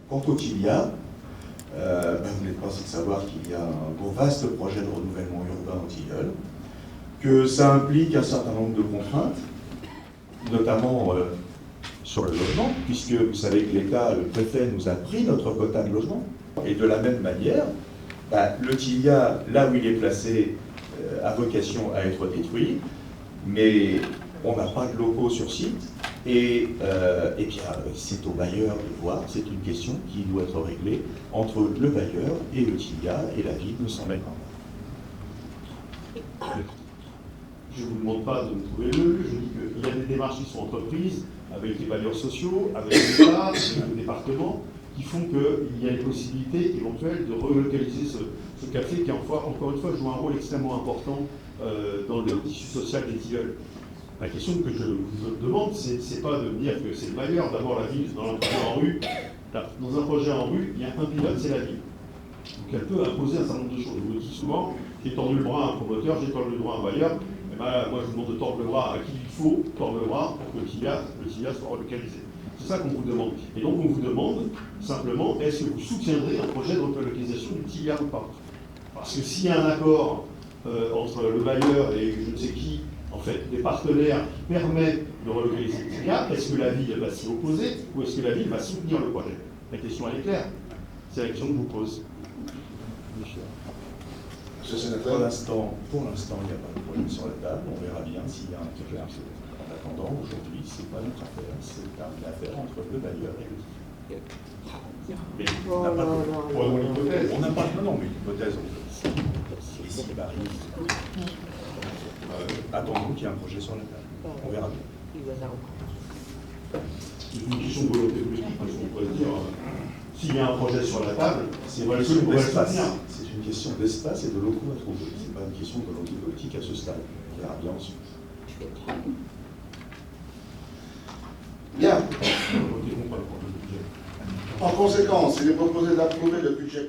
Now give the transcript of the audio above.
Quant au TILIA, vous n'êtes pas sans savoir qu'il y a un vaste projet de renouvellement urbain au Tilleul, que ça implique un certain nombre de contraintes, notamment sur le logement, puisque vous savez que l'État, le préfet, nous a pris notre quota de logement. Et de la même manière, le TILIA, là où il est placé, a vocation à être détruit, mais on n'a pas de locaux sur site, et bien c'est au bailleur de voir, c'est une question qui doit être réglée entre le bailleur et le TILIA, et la ville ne s'en mêle pas. Je ne vous demande pas de me trouver le lieu, je dis qu'il y a des démarches qui sont entreprises avec les bailleurs sociaux, avec l'État, avec le département, qui font qu'il y a une possibilité éventuelle de relocaliser ce café qui, encore une fois, joue un rôle extrêmement important dans le tissu social des Tilleuls. La question que je vous demande, c'est pas de me dire que c'est le bailleur. D'abord, la ville, dans un projet en rue, il y a un pilote, c'est la ville. Donc elle peut imposer un certain nombre de choses. Je vous le dis souvent, j'ai tendu le bras à un promoteur, j'ai tendu le bras à un bailleur. Moi, je vous demande de tordre le bras à qui il faut tordre le bras pour que le TILIA soit relocalisé. C'est ça qu'on vous demande. Et donc, on vous demande simplement, est-ce que vous soutiendrez un projet de relocalisation du TILIA ou pas? Parce que s'il y a un accord entre le bailleur et je ne sais qui, en fait, des partenaires qui permettent de relocaliser le TILIA, est-ce que la ville va s'y opposer ou est-ce que la ville va soutenir le projet? La question, elle est claire. C'est la question que je vous pose. Pour l'instant, il n'y a pas de problème sur la table. On verra bien s'il y a un projet. En attendant, aujourd'hui, ce n'est pas notre affaire. C'est une affaire entre le bailleur et le TILIA. Mais on n'a pas de... On n'a pas de... Non, mais l'hypothèse, et s'il arrive, attendons qu'il y ait un projet sur la table. On verra bien. C'est une question de volonté politique, parce qu'on pourrait dire, s'il y a un projet sur la table, c'est une question d'espace. C'est une question d'espace et de locaux à trouver. Ce n'est pas une question de volonté politique à ce stade. On verra bien ensuite. Bien. En conséquence, il est proposé d'approuver le budget